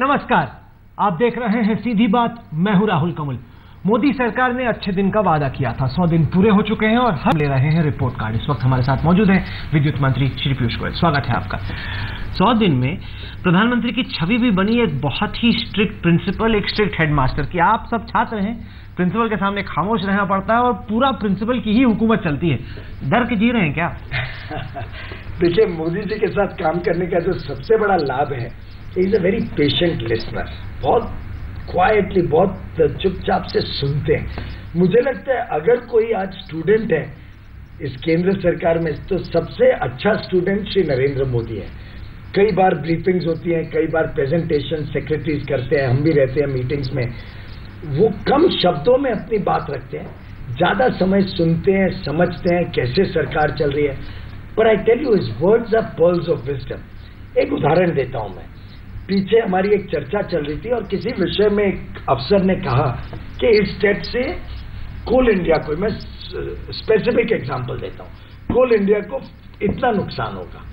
नमस्कार, आप देख रहे हैं सीधी बात। मैं हूं राहुल कमल। मोदी सरकार ने अच्छे दिन का वादा किया था। 100 दिन पूरे हो चुके हैं और हम ले रहे हैं रिपोर्ट कार्ड। इस वक्त हमारे साथ मौजूद हैं विद्युत मंत्री श्री पीयूष गोयल। स्वागत है आपका। 100 दिन में प्रधानमंत्री की छवि भी बनी एक बहुत ही स्ट्रिक्ट प्रिंसिपल, एक स्ट्रिक्ट हेडमास्टर की। आप सब छात्र हैं, प्रिंसिपल के सामने खामोश रहना पड़ता है और पूरा प्रिंसिपल की ही हुकूमत चलती है। डर के जी रहे हैं क्या? देखिए, मोदी जी के साथ काम करने का जो सबसे बड़ा लाभ है, is a very patient listener. बहुत क्वाइटली, बहुत चुपचाप से सुनते हैं। मुझे लगता है अगर कोई आज स्टूडेंट है इस केंद्र सरकार में, तो सबसे अच्छा स्टूडेंट श्री नरेंद्र मोदी है। कई बार ब्रीफिंग्स होती हैं, कई बार प्रेजेंटेशन सेक्रेटरीज करते हैं, हम भी रहते हैं मीटिंग्स में। वो कम शब्दों में अपनी बात रखते हैं, ज्यादा समय सुनते हैं, समझते हैं कैसे सरकार चल रही है। पर I tell you, his words are pearls of wisdom. एक उदाहरण देता हूं मैं। पीछे हमारी एक चर्चा चल रही थी और किसी विषय में एक अफसर ने कहा कि इस स्टेट से कोल इंडिया को, मैं स्पेसिफिक एग्जांपल देता हूं, कोल इंडिया को इतना नुकसान होगा।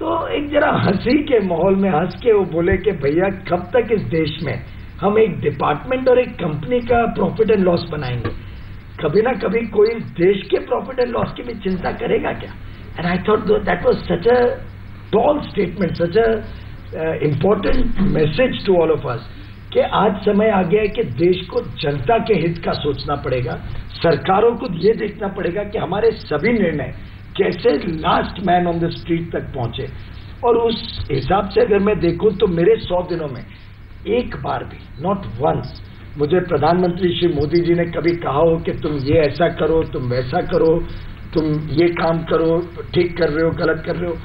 तो एक जरा हंसी के माहौल में हंस के वो बोले कि भैया, कब तक इस देश में हम एक डिपार्टमेंट और एक कंपनी का प्रॉफिट एंड लॉस बनाएंगे? कभी ना कभी कोई देश के प्रॉफिट एंड लॉस की भी चिंता करेगा क्या? And I thought that was such a tall statement, such a important message to all of us कि आज समय आ गया है कि देश को जनता के हित का सोचना पड़ेगा। सरकारों को ये देखना पड़ेगा कि हमारे सभी निर्णय कैसे last man on the street तक पहुंचे। और उस हिसाब से अगर मैं देखूं तो मेरे 100 दिनों में एक बार भी, नॉट वंस, मुझे प्रधानमंत्री श्री मोदी जी ने कभी कहा हो कि तुम ये ऐसा करो, तुम वैसा करो, तुम ये काम करो, ठीक कर रहे हो, गलत कर रहे हो।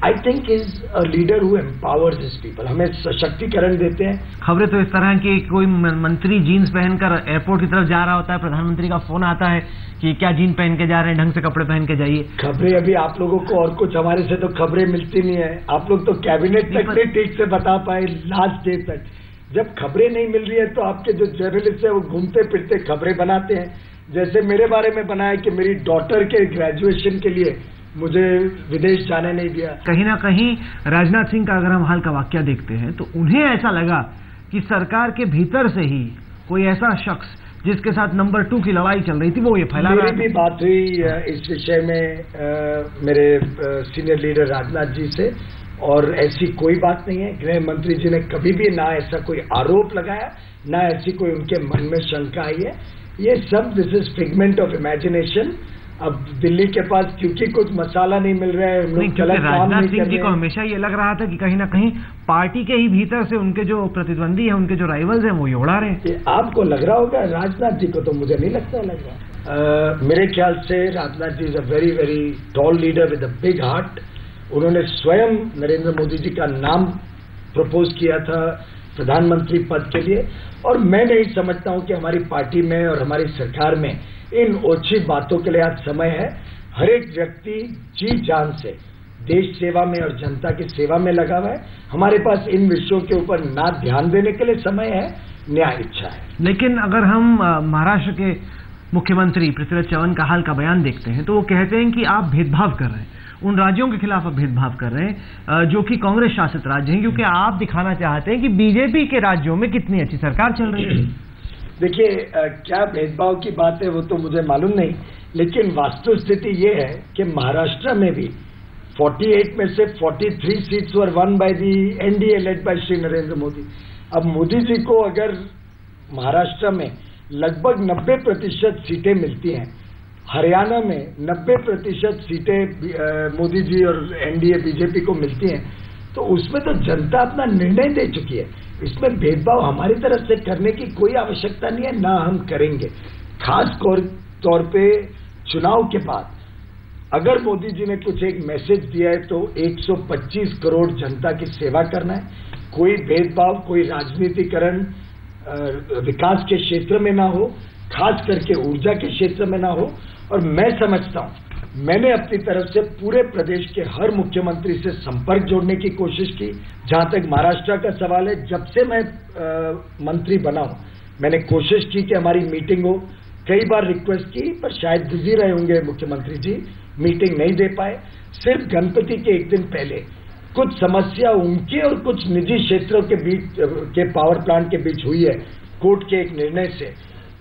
I think is a leader who empowers his people. हमें सशक्तिकरण देते हैं। खबरें तो इस तरह की, कोई मंत्री जीन्स पहनकर एयरपोर्ट की तरफ जा रहा होता है, प्रधानमंत्री का फोन आता है कि क्या जीन्स पहन के जा रहे हैं, ढंग से कपड़े पहन के जाइए। खबरें अभी आप लोगों को और कुछ, हमारे से तो खबरें मिलती नहीं है। आप लोग तो कैबिनेट तक नहीं ठीक से बता पाए लास्ट डे तक। जब खबरें नहीं मिल रही है तो आपके जो जर्नलिस्ट है वो घूमते फिरते खबरें बनाते हैं। जैसे मेरे बारे में बनाया कि मेरी डॉटर के ग्रेजुएशन के लिए मुझे विदेश जाने नहीं दिया। कहीं ना कहीं राजनाथ सिंह का अगर हम हाल का वाकया देखते हैं तो उन्हें ऐसा लगा कि सरकार के भीतर से ही कोई ऐसा शख्स जिसके साथ नंबर 2 की लड़ाई चल रही थी वो ये फैला रहा है। मेरी भी बात हुई इस विषय में मेरे सीनियर लीडर राजनाथ जी से, और ऐसी कोई बात नहीं है। गृह मंत्री जी ने कभी भी ना ऐसा कोई आरोप लगाया, ना ऐसी कोई उनके मन में शंका आई है। ये सब this is figment of imagination. अब दिल्ली के पास क्योंकि कुछ मसाला नहीं मिल रहा है, हम लोग गलत काम नहीं कर रहे हैं। जी को हमेशा ये लग रहा था कि कहीं ना कहीं पार्टी के ही भीतर से उनके जो प्रतिद्वंदी हैं, उनके जो राइवल्स हैं, वो ये उड़ा रहे हैं। आपको लग रहा होगा, राजनाथ जी को तो मुझे नहीं लगता लग रहा। मेरे ख्याल से Rajnath ji is a very very tall leader with a big heart. उन्होंने स्वयं नरेंद्र मोदी जी का नाम प्रपोज किया था प्रधानमंत्री पद के लिए, और मैं नहीं समझता हूं कि हमारी पार्टी में और हमारी सरकार में इन ओछी बातों के लिए आज समय है। हर एक व्यक्ति जी जान से देश सेवा में और जनता की सेवा में लगा हुआ है। हमारे पास इन विषयों के ऊपर ना ध्यान देने के लिए समय है, न्याय इच्छा है। लेकिन अगर हम महाराष्ट्र के मुख्यमंत्री पृथ्वीराज चव्हाण का हाल का बयान देखते हैं तो वो कहते हैं कि आप भेदभाव कर रहे हैं, उन राज्यों के खिलाफ आप भेदभाव कर रहे हैं जो कि कांग्रेस शासित राज्य हैं, क्योंकि आप दिखाना चाहते हैं कि बीजेपी के राज्यों में कितनी अच्छी सरकार चल रही है। देखिए, क्या भेदभाव की बात है वो तो मुझे मालूम नहीं, लेकिन वास्तु स्थिति ये है कि महाराष्ट्र में भी 48 में से 43 seats were one by the NDA led by Shri Narendra Modi. अब मोदी जी को अगर महाराष्ट्र में लगभग 90% सीटें मिलती हैं, हरियाणा में 90% सीटें मोदी जी और एनडीए बीजेपी को मिलती हैं, तो उसमें तो जनता अपना निर्णय दे चुकी है। इसमें भेदभाव हमारी तरफ से करने की कोई आवश्यकता नहीं है, ना हम करेंगे। खास तौर पे चुनाव के बाद अगर मोदी जी ने कुछ एक मैसेज दिया है तो 125 करोड़ जनता की सेवा करना है। कोई भेदभाव, कोई राजनीतिकरण विकास के क्षेत्र में ना हो, खास करके ऊर्जा के क्षेत्र में ना हो। और मैं समझता हूं, मैंने अपनी तरफ से पूरे प्रदेश के हर मुख्यमंत्री से संपर्क जोड़ने की कोशिश की। जहां तक महाराष्ट्र का सवाल है, जब से मैं मंत्री बना हूं, मैंने कोशिश की कि हमारी मीटिंग हो। कई बार रिक्वेस्ट की, पर शायद बिजी रहे होंगे मुख्यमंत्री जी, मीटिंग नहीं दे पाए। सिर्फ गणपति के एक दिन पहले कुछ समस्या उनके और कुछ निजी क्षेत्रों के बीच के पावर प्लांट के बीच हुई है कोर्ट के एक निर्णय से,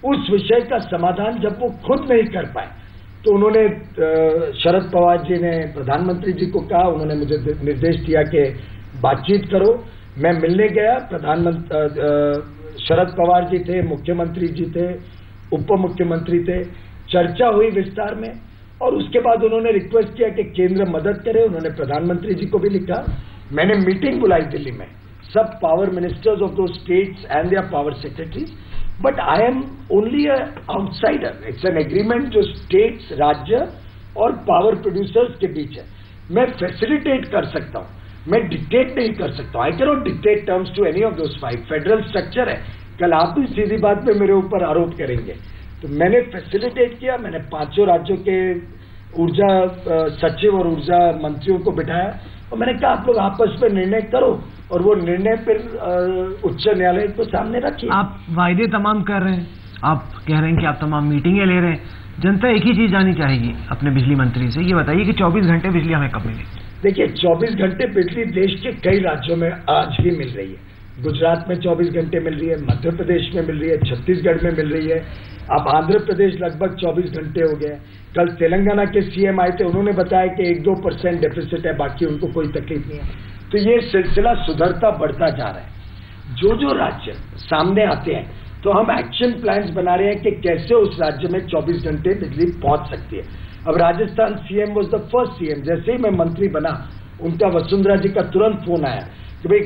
उस विषय का समाधान जब वो खुद नहीं कर पाए तो उन्होंने शरद पवार जी ने प्रधानमंत्री जी को कहा, उन्होंने मुझे निर्देश दिया कि बातचीत करो। मैं मिलने गया, प्रधानमंत्री शरद पवार जी थे, मुख्यमंत्री जी थे, उप मुख्यमंत्री थे, चर्चा हुई विस्तार में और उसके बाद उन्होंने रिक्वेस्ट किया कि केंद्र मदद करे। उन्होंने प्रधानमंत्री जी को भी लिखा। मैंने मीटिंग बुलाई दिल्ली में, सब power ministers of those states and their power secretaries, but I am only a outsider. It's an agreement जो स्टेट्स, राज्य और पावर प्रोड्यूसर्स के बीच है। मैं फैसिलिटेट कर सकता हूं, मैं डिक्टेट नहीं कर सकता। I can not dictate terms to any of those 5। Federal structure है। कल आप भी सीधी बात में मेरे ऊपर आरोप करेंगे, तो मैंने फैसिलिटेट किया। मैंने 5 राज्यों के ऊर्जा सचिव और ऊर्जा मंत्रियों को बिठाया और मैंने कहा आप लोग आपस में निर्णय करो और वो निर्णय फिर उच्च न्यायालय को सामने रखिए। आप वायदे तमाम कर रहे हैं, आप कह रहे हैं कि आप तमाम मीटिंगें ले रहे हैं, जनता एक ही चीज जाननी चाहेगी अपने बिजली मंत्री से, ये बताइए कि 24 घंटे बिजली हमें कब मिलेगी? देखिए 24 घंटे बिजली देश के कई राज्यों में आज भी मिल रही है। गुजरात में 24 घंटे मिल रही है, मध्य प्रदेश में मिल रही है, छत्तीसगढ़ में मिल रही है, अब आंध्र प्रदेश लगभग 24 घंटे हो गए। कल तेलंगाना के सीएम आए थे, उन्होंने बताया कि 1-2% डेफिसिट है, बाकी उनको कोई तकलीफ नहीं है। तो ये सिलसिला सुधरता बढ़ता जा रहा है। जो जो राज्य सामने आते हैं तो हम एक्शन प्लान्स बना रहे हैं कि कैसे उस राज्य में 24 घंटे बिजली पहुंच सकती है। अब Rajasthan CM was the first CM, जैसे ही मैं मंत्री बना उनका वसुंधरा जी का तुरंत फोन आया कि भाई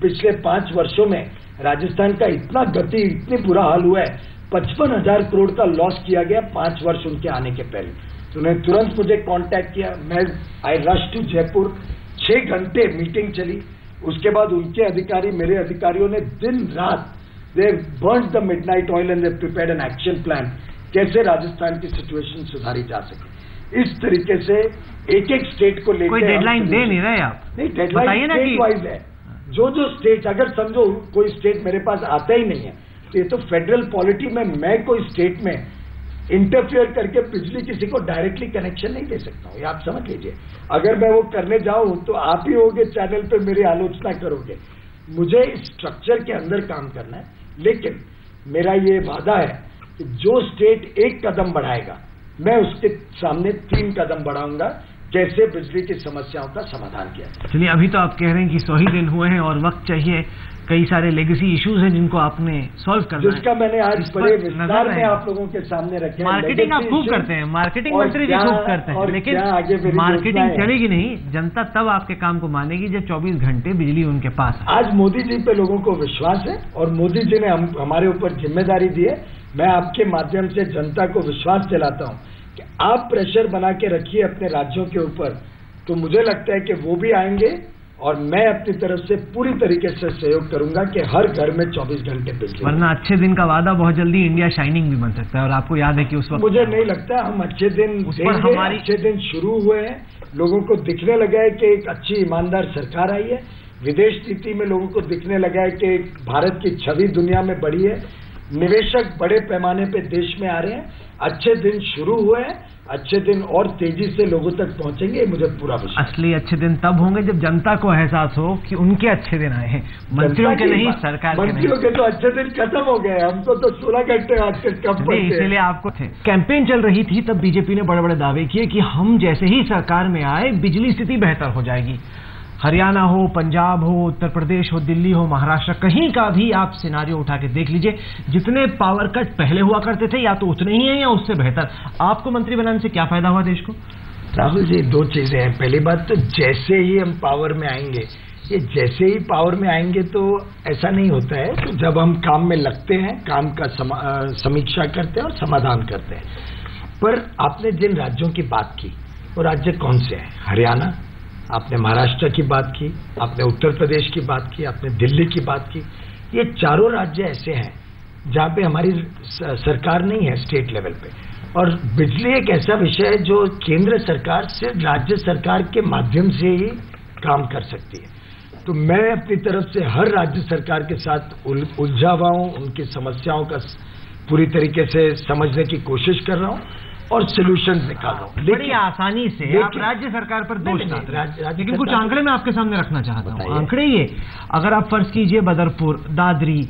पिछले 5 वर्षों में राजस्थान का इतना गति, इतनी बुरा हाल हुआ है, 55,000 करोड़ का लॉस किया गया 5 वर्ष उनके आने के पहले। तो उन्होंने तुरंत मुझे कांटेक्ट किया। मैं आई रश टू जयपुर, 6 घंटे मीटिंग चली। उसके बाद उनके अधिकारी, मेरे अधिकारियों ने दिन रात they burned the midnight oil and they prepared an action plan, कैसे राजस्थान की सिचुएशन सुधारी जा सके। इस तरीके से एक एक स्टेट को लेकर कोई डेडलाइन दे नहीं रहे आप? नहीं, डेडलाइन स्टेट वाइज है। जो जो स्टेट, अगर समझो कोई स्टेट मेरे पास आता ही नहीं है तो ये तो फेडरल पॉलिटी में मैं कोई स्टेट में इंटरफियर करके बिजली किसी को डायरेक्टली कनेक्शन नहीं दे सकता हूं, ये आप समझ लीजिए। अगर मैं वो करने जाऊं तो आप ही होगे चैनल पे मेरी आलोचना करोगे। मुझे इस स्ट्रक्चर के अंदर काम करना है, लेकिन मेरा ये वादा है कि जो स्टेट एक कदम बढ़ाएगा मैं उसके सामने 3 कदम बढ़ाऊंगा, कैसे बिजली की समस्याओं का समाधान किया जाए। चलिए, अभी तो आप कह रहे हैं कि 100 ही दिन हुए हैं और वक्त चाहिए, कई सारे लेगेसी इश्यूज हैं जिनको आपने सॉल्व करना है, जिसका मैंने आज बड़े विस्तार में आप लोगों के सामने रखे। मार्केटिंग आप खूब करते हैं, मार्केटिंग मंत्री जी खूब करते हैं, लेकिन मार्केटिंग चलेगी नहीं, जनता तब आपके काम को मानेगी जब 24 घंटे बिजली उनके पास है। आज मोदी जी पे लोगों को विश्वास है और मोदी जी ने हमारे ऊपर जिम्मेदारी दी है। मैं आपके माध्यम से जनता को विश्वास दिलाता हूं कि आप प्रेशर बना के रखिए अपने राज्यों के ऊपर, तो मुझे लगता है कि वो भी आएंगे और मैं अपनी तरफ से पूरी तरीके से सहयोग करूंगा कि हर घर में 24 घंटे बिजली। वरना अच्छे दिन का वादा बहुत जल्दी इंडिया शाइनिंग भी बन सकता है, और आपको याद है कि उस वक्त मुझे नहीं लगता हम अच्छे दिन देंगे। अच्छे दिन शुरू हुए हैं, लोगों को दिखने लगा है कि एक अच्छी ईमानदार सरकार आई है। विदेश नीति में लोगों को दिखने लगा है कि भारत की छवि दुनिया में बढ़ी है, निवेशक बड़े पैमाने पे देश में आ रहे हैं। अच्छे दिन शुरू हुए हैं, अच्छे दिन और तेजी से लोगों तक पहुंचेंगे, मुझे पूरा विश्वास। असली अच्छे दिन तब होंगे जब जनता को एहसास हो कि उनके अच्छे दिन आए हैं, मंत्रियों के नहीं, सरकार के नहीं। मंत्रियों के तो अच्छे दिन खत्म हो गए, हमको तो 16 घंटे आजकल कम पड़ते हैं। इसीलिए आपको थे। कैंपेन चल रही थी तब बीजेपी ने बड़े बड़े दावे किए कि हम जैसे ही सरकार में आए बिजली स्थिति बेहतर हो जाएगी। हरियाणा हो, पंजाब हो, उत्तर प्रदेश हो, दिल्ली हो, महाराष्ट्र, कहीं का भी आप सिनारियो उठा के देख लीजिए, जितने पावर कट पहले हुआ करते थे या तो उतने ही हैं या उससे बेहतर। आपको मंत्री बनाने से क्या फायदा हुआ देश को? राहुल जी, 2 चीजें हैं। पहली बात तो जैसे ही हम पावर में आएंगे, ये जैसे ही पावर में आएंगे तो ऐसा नहीं होता है। तो जब हम काम में लगते हैं, काम का समीक्षा करते हैं और समाधान करते हैं। पर आपने जिन राज्यों की बात की वो राज्य कौन से हैं? हरियाणा, आपने महाराष्ट्र की बात की, आपने उत्तर प्रदेश की बात की, आपने दिल्ली की बात की। ये चारों राज्य ऐसे हैं जहां पे हमारी सरकार नहीं है स्टेट लेवल पे, और बिजली एक ऐसा विषय है जो केंद्र सरकार सिर्फ राज्य सरकार के माध्यम से ही काम कर सकती है। तो मैं अपनी तरफ से हर राज्य सरकार के साथ उलझा हुआ हूं, उनकी समस्याओं का पूरी तरीके से समझने की कोशिश कर रहा हूं और सोल्यूशन निकालो। बड़ी आसानी से आप राज्य सरकार पर दोष डालते हैं, लेकिन कुछ आंकड़े मैं आपके सामने रखना चाहता हूँ। आंकड़े ये, अगर आप फर्ज कीजिए बदरपुर, दादरी,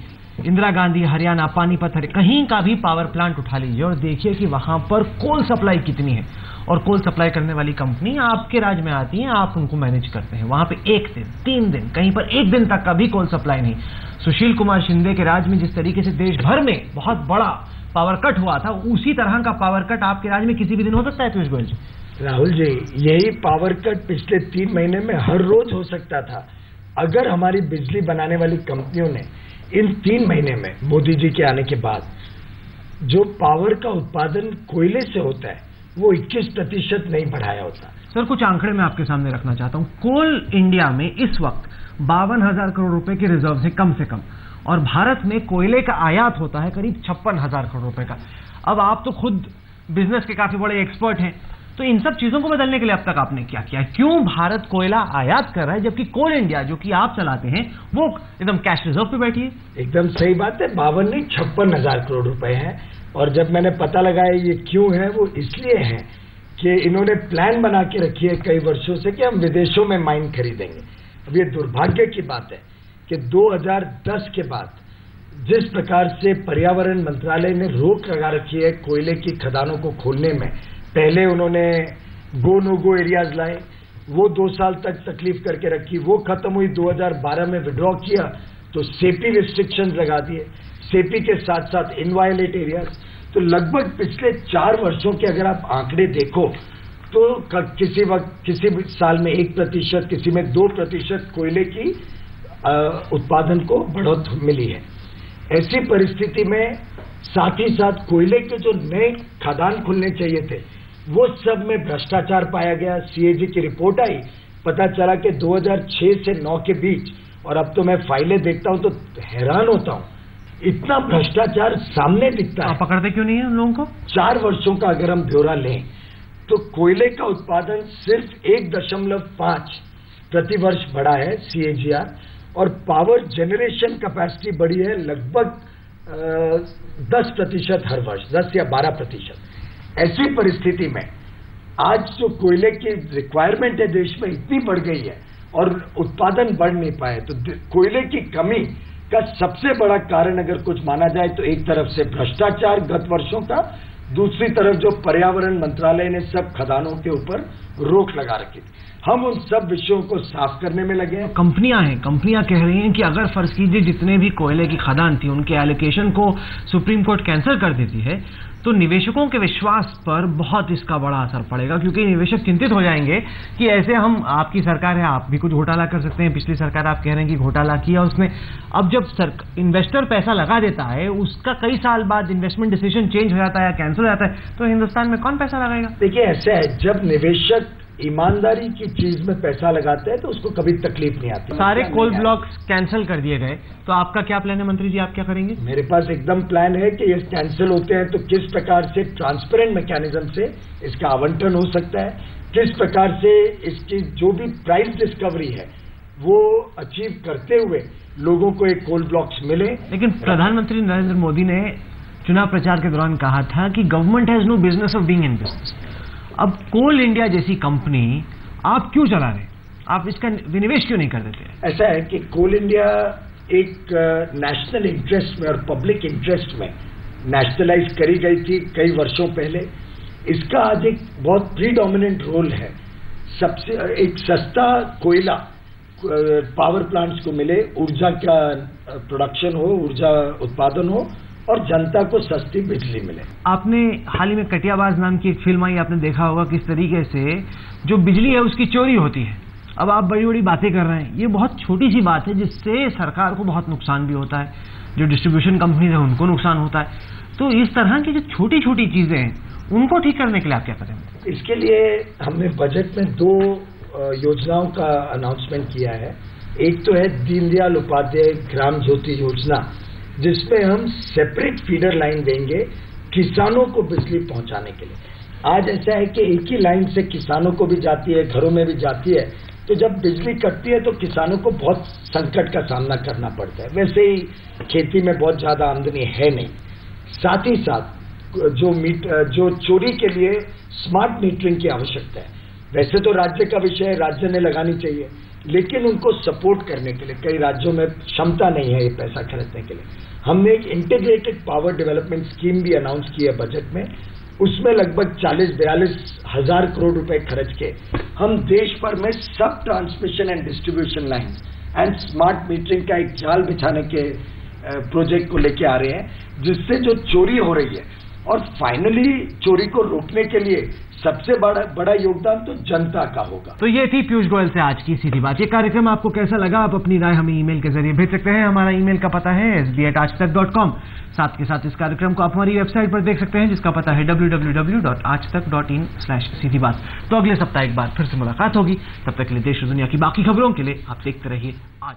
इंदिरा गांधी हरियाणा, पानीपत कहीं का भी पावर प्लांट उठा लीजिए और देखिए कि वहां पर कोल सप्लाई कितनी है, और कोल सप्लाई करने वाली कंपनी आपके राज्य में आती है, आप उनको मैनेज करते हैं। वहां पे 1 दिन, 3 दिन, कहीं पर 1 दिन तक का भी कोल सप्लाई नहीं। सुशील कुमार शिंदे के राज्य में जिस तरीके से देश भर में बहुत बड़ा पावर कट हुआ था, उसी तरह का पावर कट आपके राज्य में किसी भी दिन हो सकता है पीयूष गोयल जी? राहुल जी, यही पावर कट पिछले 3 महीने में हर रोज हो सकता था अगर हमारी बिजली बनाने वाली कंपनियों ने इन 3 महीने में मोदी जी के आने के बाद जो पावर का उत्पादन कोयले से होता है वो 21% नहीं बढ़ाया होता। सर, कुछ आंकड़े मैं आपके सामने रखना चाहता हूं। कोल इंडिया में इस वक्त 52,000 करोड़ रुपए के रिजर्व से कम, और भारत में कोयले का आयात होता है करीब 56,000 करोड़ रुपए का। अब आप तो खुद बिजनेस के काफी बड़े एक्सपर्ट हैं, तो इन सब चीजों को बदलने के लिए अब तक आपने क्या किया? क्यों भारत कोयला आयात कर रहा है जबकि कोल इंडिया जो कि आप चलाते हैं वो एकदम कैश रिजर्व पे बैठी है? एकदम सही बात है, 52 नहीं 56,000 करोड़ रुपए है। और जब मैंने पता लगाया ये क्यों है, वो इसलिए है कि इन्होंने प्लान बना के रखी है कई वर्षों से कि हम विदेशों में माइन खरीदेंगे। अब ये दुर्भाग्य की बात है कि 2010 के बाद जिस प्रकार से पर्यावरण मंत्रालय ने रोक लगा रखी है कोयले की खदानों को खोलने में, पहले उन्होंने गो नो गो एरियाज लाए, वो 2 साल तक तकलीफ करके रखी, वो खत्म हुई, 2012 में विड्रॉ किया तो सेपी रिस्ट्रिक्शंस लगा दिए, सेपी के साथ साथ इनवायलेट एरियाज। तो लगभग पिछले 4 वर्षों के अगर आप आंकड़े देखो तो किसी वक्त किसी साल में 1%, किसी में 2% कोयले की उत्पादन को बढ़ोतरी मिली है। ऐसी परिस्थिति में साथ ही साथ कोयले के जो नए खदान खुलने चाहिए थे वो सब में भ्रष्टाचार पाया गया। सीएजी की रिपोर्ट आई, पता चला कि 2006 से 9 के बीच, और अब तो मैं फाइलें देखता हूं तो हैरान होता हूं, इतना भ्रष्टाचार सामने दिखता है। पकड़ते क्यों नहीं है उन लोगों को? 4 वर्षों का अगर हम ब्यौरा लें तो कोयले का उत्पादन सिर्फ 1.5 प्रतिवर्ष बढ़ा है CAGR, और पावर जनरेशन कैपेसिटी बढ़ी है लगभग 10% हर वर्ष, 10 या 12%। ऐसी परिस्थिति में आज जो कोयले की रिक्वायरमेंट है देश में इतनी बढ़ गई है और उत्पादन बढ़ नहीं पाए, तो कोयले की कमी का सबसे बड़ा कारण अगर कुछ माना जाए तो एक तरफ से भ्रष्टाचार गत वर्षों का, दूसरी तरफ जो पर्यावरण मंत्रालय ने सब खदानों के ऊपर रोक लगा रखी थी। हम उन सब विषयों को साफ करने में लगे हैं। कंपनियां कह रही हैं कि अगर फर्ज कीजिए जितने भी कोयले की खदान थी उनके एलोकेशन को सुप्रीम कोर्ट कैंसिल कर देती है तो निवेशकों के विश्वास पर बहुत इसका बड़ा असर पड़ेगा, क्योंकि निवेशक चिंतित हो जाएंगे कि ऐसे हम, आपकी सरकार है, आप भी कुछ घोटाला कर सकते हैं, पिछली सरकार आप कह रहे हैं कि घोटाला किया उसने। अब जब इन्वेस्टर पैसा लगा देता है उसका कई साल बाद इन्वेस्टमेंट डिसीजन चेंज हो जाता है या कैंसिल हो जाता है तो हिंदुस्तान में कौन पैसा लगाएगा? देखिए ऐसा है, जब निवेशक ईमानदारी की चीज में पैसा लगाते हैं तो उसको कभी तकलीफ नहीं आती। सारे कोल ब्लॉक्स कैंसिल कर दिए गए, तो आपका क्या प्लान है मंत्री जी, आप क्या करेंगे? मेरे पास एकदम प्लान है कि ये कैंसिल होते हैं तो किस प्रकार से ट्रांसपेरेंट मैकेनिज्म से इसका आवंटन हो सकता है, किस प्रकार से इसकी जो भी प्राइस डिस्कवरी है वो अचीव करते हुए लोगों को एक कोल ब्लॉक्स मिले। लेकिन प्रधानमंत्री नरेंद्र मोदी ने चुनाव प्रचार के दौरान कहा था कि government has no business of being in business. अब कोल इंडिया जैसी कंपनी आप क्यों चला रहे, आप इसका विनिवेश क्यों नहीं कर देते? ऐसा है कि कोल इंडिया एक नेशनल इंटरेस्ट में और पब्लिक इंटरेस्ट में नेशनलाइज करी गई थी कई वर्षों पहले। इसका आज एक बहुत प्रीडोमिनेंट रोल है, सबसे एक सस्ता कोयला पावर प्लांट्स को मिले, ऊर्जा का प्रोडक्शन हो, ऊर्जा उत्पादन हो और जनता को सस्ती बिजली मिले। आपने हाल ही में कटियाबाज नाम की एक फिल्म आई, आपने देखा होगा किस तरीके से जो बिजली है उसकी चोरी होती है। अब आप बड़ी बड़ी बातें कर रहे हैं, ये बहुत छोटी सी बात है जिससे सरकार को बहुत नुकसान भी होता है, जो डिस्ट्रीब्यूशन कंपनीज है उनको नुकसान होता है। तो इस तरह की जो छोटी छोटी चीजें हैं उनको ठीक करने के लिए आप क्या करेंगे? इसके लिए हमने बजट में 2 योजनाओं का अनाउंसमेंट किया है। एक तो है दीनदयाल उपाध्याय ग्राम ज्योति योजना, जिसमें हम सेपरेट फीडर लाइन देंगे किसानों को बिजली पहुंचाने के लिए। आज ऐसा है कि एक ही लाइन से किसानों को भी जाती है, घरों में भी जाती है, तो जब बिजली कटती है तो किसानों को बहुत संकट का सामना करना पड़ता है। वैसे ही खेती में बहुत ज्यादा आमदनी है नहीं, साथ ही साथ जो चोरी के लिए स्मार्ट मीटरिंग की आवश्यकता है। वैसे तो राज्य का विषय है, राज्य ने लगानी चाहिए, लेकिन उनको सपोर्ट करने के लिए कई राज्यों में क्षमता नहीं है ये पैसा खरीदने के लिए। हमने एक इंटीग्रेटेड पावर डेवलपमेंट स्कीम भी अनाउंस की है बजट में। उसमें लगभग 40-42 हजार करोड़ रुपए खर्च के हम देश भर में सब transmission and distribution lines and smart metering का एक जाल बिछाने के प्रोजेक्ट को लेके आ रहे हैं, जिससे जो चोरी हो रही है और फाइनली चोरी को रोकने के लिए सबसे बड़ा योगदान तो जनता का होगा। तो ये थी पीयूष गोयल से आज की सीधी बात। ये कार्यक्रम आपको कैसा लगा? आप अपनी राय हमें ईमेल के जरिए भेज सकते हैं। हमारा ईमेल का पता है sb@aajtak.com। साथ के साथ इस कार्यक्रम को आप हमारी वेबसाइट पर देख सकते हैं, जिसका पता है www.aajtak.in/सीधी बात। तो अगले सप्ताह एक बार फिर से मुलाकात होगी। तब तक के लिए देश और दुनिया की बाकी खबरों के लिए आप देखते रहिए आज।